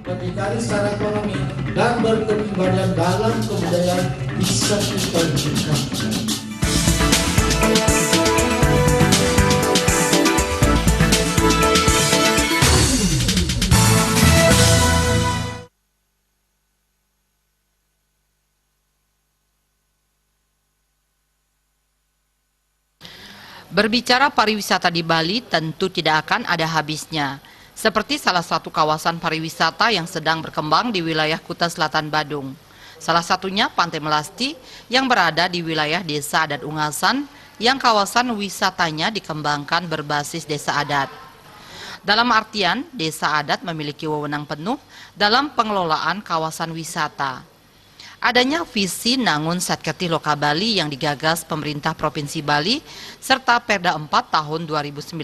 berdikari secara ekonomi dan berkepribadian dalam kebudayaan bisa kita wujudkan. Berbicara pariwisata di Bali tentu tidak akan ada habisnya. Seperti salah satu kawasan pariwisata yang sedang berkembang di wilayah Kuta Selatan Badung. Salah satunya Pantai Melasti yang berada di wilayah Desa Adat Ungasan yang kawasan wisatanya dikembangkan berbasis desa adat. Dalam artian, desa adat memiliki wewenang penuh dalam pengelolaan kawasan wisata. Adanya visi Nangun Satkerti Loka Bali yang digagas pemerintah Provinsi Bali serta Perda 4 tahun 2019,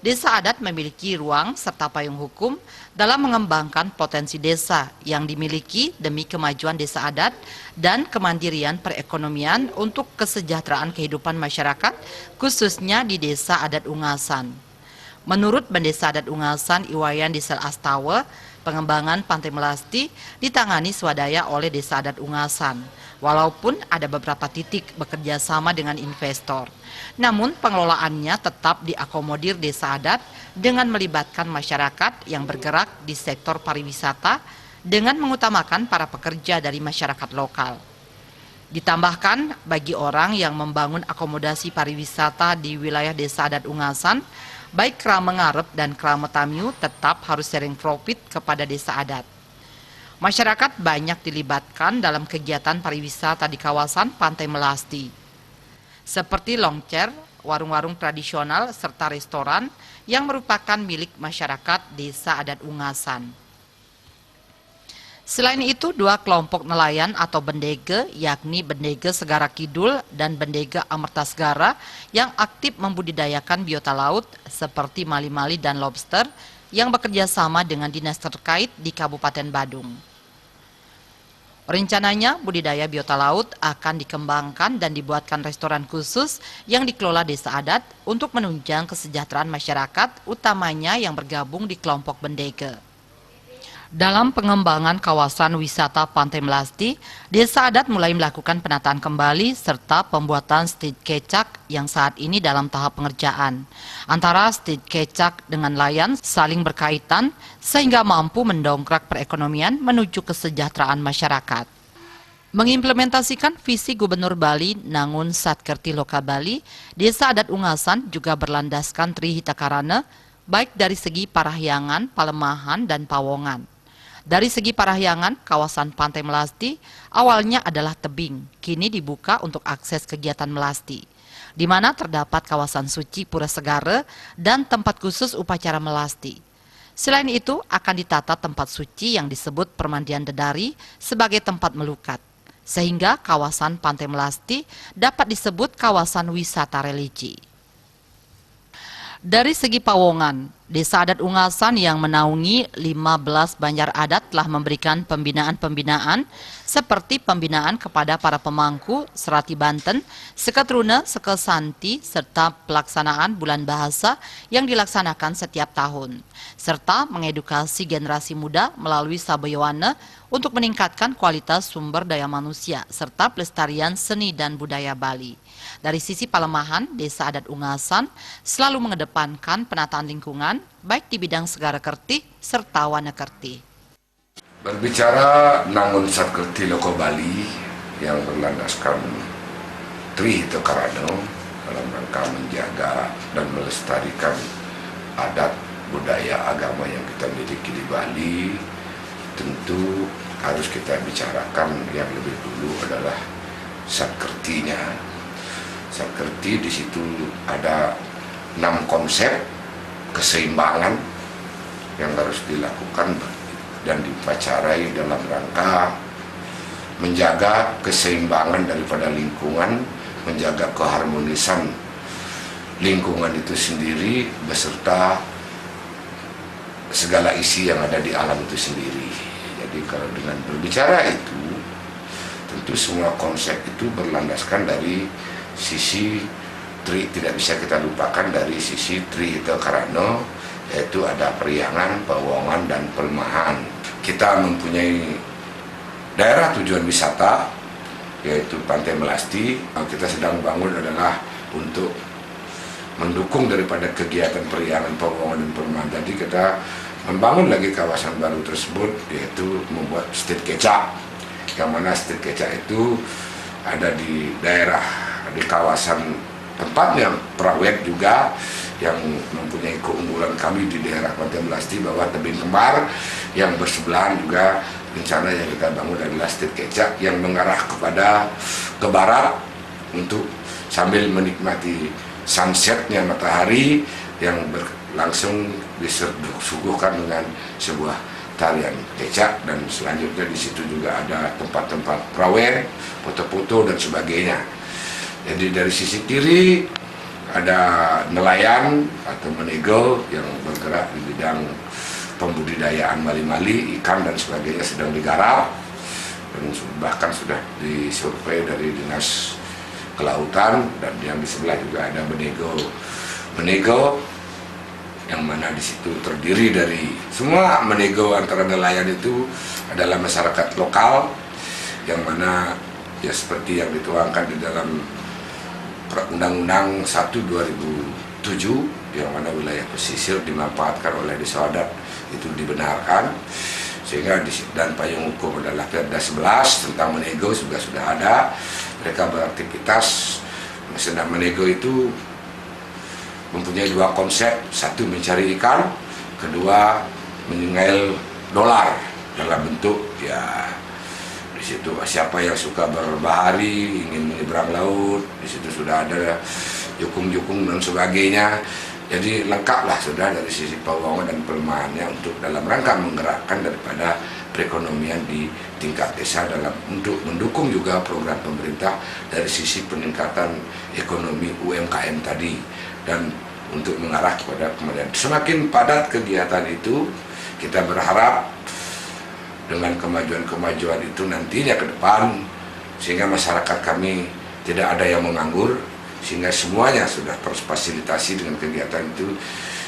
desa adat memiliki ruang serta payung hukum dalam mengembangkan potensi desa yang dimiliki demi kemajuan desa adat dan kemandirian perekonomian untuk kesejahteraan kehidupan masyarakat, khususnya di Desa Adat Ungasan. Menurut Bendesa Adat Ungasan Iwayan Disel Astawa, pengembangan Pantai Melasti ditangani swadaya oleh Desa Adat Ungasan, walaupun ada beberapa titik bekerja sama dengan investor. Namun pengelolaannya tetap diakomodir desa adat dengan melibatkan masyarakat yang bergerak di sektor pariwisata dengan mengutamakan para pekerja dari masyarakat lokal. Ditambahkan bagi orang yang membangun akomodasi pariwisata di wilayah Desa Adat Ungasan, baik Krama Ngarep dan Krama Tamyu tetap harus sharing profit kepada desa adat. Masyarakat banyak dilibatkan dalam kegiatan pariwisata di kawasan Pantai Melasti, seperti longcer, warung-warung tradisional, serta restoran yang merupakan milik masyarakat Desa Adat Ungasan. Selain itu, dua kelompok nelayan atau bendege, yakni Bendege Segara Kidul dan Bendege Amerta Segara yang aktif membudidayakan biota laut seperti mali-mali dan lobster yang bekerja sama dengan dinas terkait di Kabupaten Badung. Rencananya budidaya biota laut akan dikembangkan dan dibuatkan restoran khusus yang dikelola desa adat untuk menunjang kesejahteraan masyarakat, utamanya yang bergabung di kelompok bendege. Dalam pengembangan kawasan wisata Pantai Melasti, desa adat mulai melakukan penataan kembali serta pembuatan street kecak yang saat ini dalam tahap pengerjaan. Antara street kecak dengan layan saling berkaitan sehingga mampu mendongkrak perekonomian menuju kesejahteraan masyarakat. Mengimplementasikan visi Gubernur Bali Nangun Satkerti Loka Bali, Desa Adat Ungasan juga berlandaskan Trihita Karana, baik dari segi parahyangan, palemahan, dan pawongan. Dari segi parahyangan, kawasan Pantai Melasti awalnya adalah tebing, kini dibuka untuk akses kegiatan melasti, di mana terdapat kawasan suci Pura Segara dan tempat khusus upacara melasti. Selain itu, akan ditata tempat suci yang disebut Permandian Dedari sebagai tempat melukat, sehingga kawasan Pantai Melasti dapat disebut kawasan wisata religi. Dari segi pawongan, Desa Adat Ungasan yang menaungi 15 banjar adat telah memberikan pembinaan-pembinaan seperti pembinaan kepada para pemangku Serati Banten, Seketruna, Sekesanti, serta pelaksanaan bulan bahasa yang dilaksanakan setiap tahun, serta mengedukasi generasi muda melalui Saboyowana untuk meningkatkan kualitas sumber daya manusia serta pelestarian seni dan budaya Bali. Dari sisi palemahan, Desa Adat Ungasan selalu mengedepankan penataan lingkungan, baik di bidang Segara Kerti serta Wana Kerti. Berbicara Nangun Satkerti Loka Bali yang berlandaskan Trihita Karana dalam rangka menjaga dan melestarikan adat, budaya, agama yang kita miliki di Bali, tentu harus kita bicarakan yang lebih dulu adalah Satkertinya. Satkerti di situ ada 6 konsep keseimbangan yang harus dilakukan dan diupacarai dalam rangka menjaga keseimbangan daripada lingkungan, menjaga keharmonisan lingkungan itu sendiri beserta segala isi yang ada di alam itu sendiri. Jadi kalau dengan berbicara itu, tentu semua konsep itu berlandaskan dari sisi tidak bisa kita lupakan dari sisi Trihita Karana, yaitu ada periangan, pawongan, dan pelemahan. kita mempunyai daerah tujuan wisata, yaitu Pantai Melasti. Yang kita sedang bangun adalah untuk mendukung daripada kegiatan periangan, pembangunan dan perumahan. Jadi kita membangun lagi kawasan baru tersebut, yaitu membuat street kecap, yang mana street kecap itu ada di daerah, di kawasan tempatnya Prawet juga, yang mempunyai keunggulan kami di daerah Pantai Melasti bahwa tebing kembar yang bersebelahan juga rencana yang kita bangun adalah street kecap yang mengarah ke barat untuk sambil menikmati sunsetnya matahari yang langsung disuguhkan dengan sebuah tarian kecap, dan selanjutnya di situ juga ada tempat-tempat prawet, foto-foto dan sebagainya. Jadi dari sisi kiri ada nelayan atau menego yang bergerak di bidang pembudidayaan mali-mali, ikan dan sebagainya sedang digarap, dan bahkan sudah disurvei dari Dinas Kelautan. Dan yang di sebelah juga ada menego yang mana di situ terdiri dari semua menego antara nelayan itu adalah masyarakat lokal, yang mana ya seperti yang dituangkan di dalam Undang-Undang 1 2007, yang mana wilayah pesisir dimanfaatkan oleh desa adat itu dibenarkan, sehingga dan payung hukum adalah Perda 11 tentang menego juga sudah ada. Mereka beraktivitas. Sedang menego itu mempunyai dua konsep: satu mencari ikan, kedua menyengel dolar dalam bentuk ya di situ siapa yang suka berbahari, ingin menyeberang laut, di situ sudah ada jukung-jukung dan sebagainya. Jadi lengkaplah sudah dari sisi pembangunan dan pelemahannya untuk dalam rangka menggerakkan daripada perekonomian di tingkat desa untuk mendukung juga program pemerintah dari sisi peningkatan ekonomi UMKM tadi, dan untuk mengarah kepada kemudian semakin padat kegiatan itu. Kita berharap dengan kemajuan-kemajuan itu nantinya ke depan, sehingga masyarakat kami tidak ada yang menganggur, sehingga semuanya sudah terfasilitasi dengan kegiatan itu,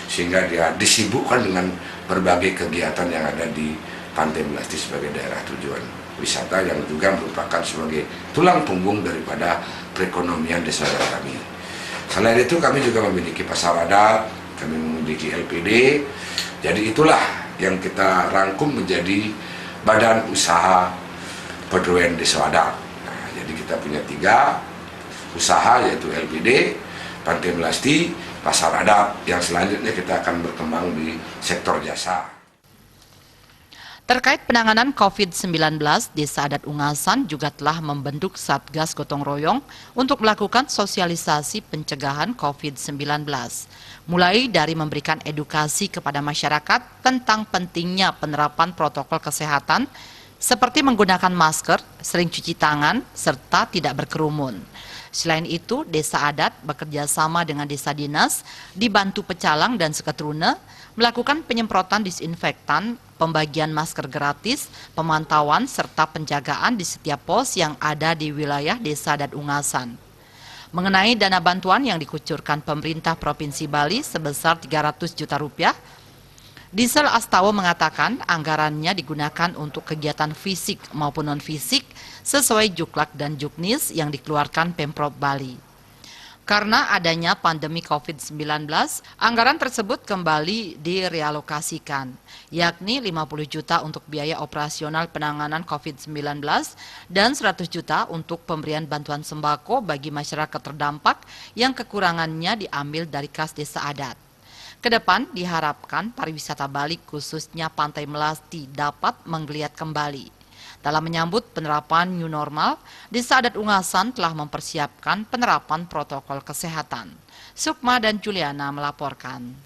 sehingga dia disibukkan dengan berbagai kegiatan yang ada di Pantai Melasti sebagai daerah tujuan wisata yang juga merupakan sebagai tulang punggung daripada perekonomian desa kami. Selain itu kami juga memiliki pasar adat, kami memiliki LPD, jadi itulah yang kita rangkum menjadi Badan Usaha Pedroyan Desa Adat. Nah, jadi kita punya 3 usaha, yaitu LPD, Pantai Melasti, Pasar Adat, yang selanjutnya kita akan berkembang di sektor jasa. Terkait penanganan COVID-19, Desa Adat Ungasan juga telah membentuk Satgas Gotong Royong untuk melakukan sosialisasi pencegahan COVID-19. Mulai dari memberikan edukasi kepada masyarakat tentang pentingnya penerapan protokol kesehatan, seperti menggunakan masker, sering cuci tangan, serta tidak berkerumun. Selain itu, Desa Adat bekerja sama dengan Desa Dinas, dibantu Pecalang dan Seketruna, melakukan penyemprotan disinfektan, pembagian masker gratis, pemantauan, serta penjagaan di setiap pos yang ada di wilayah Desa Adat Ungasan. Mengenai dana bantuan yang dikucurkan pemerintah Provinsi Bali sebesar 300 juta rupiah, Diesel Astawa mengatakan anggarannya digunakan untuk kegiatan fisik maupun non-fisik sesuai Juklak dan Juknis yang dikeluarkan Pemprov Bali. Karena adanya pandemi COVID-19, anggaran tersebut kembali direalokasikan, yakni 50 juta untuk biaya operasional penanganan COVID-19 dan 100 juta untuk pemberian bantuan sembako bagi masyarakat terdampak yang kekurangannya diambil dari kas Desa Adat. Kedepan diharapkan pariwisata Bali khususnya Pantai Melasti dapat menggeliat kembali. Dalam menyambut penerapan new normal, Desa Adat Ungasan telah mempersiapkan penerapan protokol kesehatan. Sukma dan Juliana melaporkan.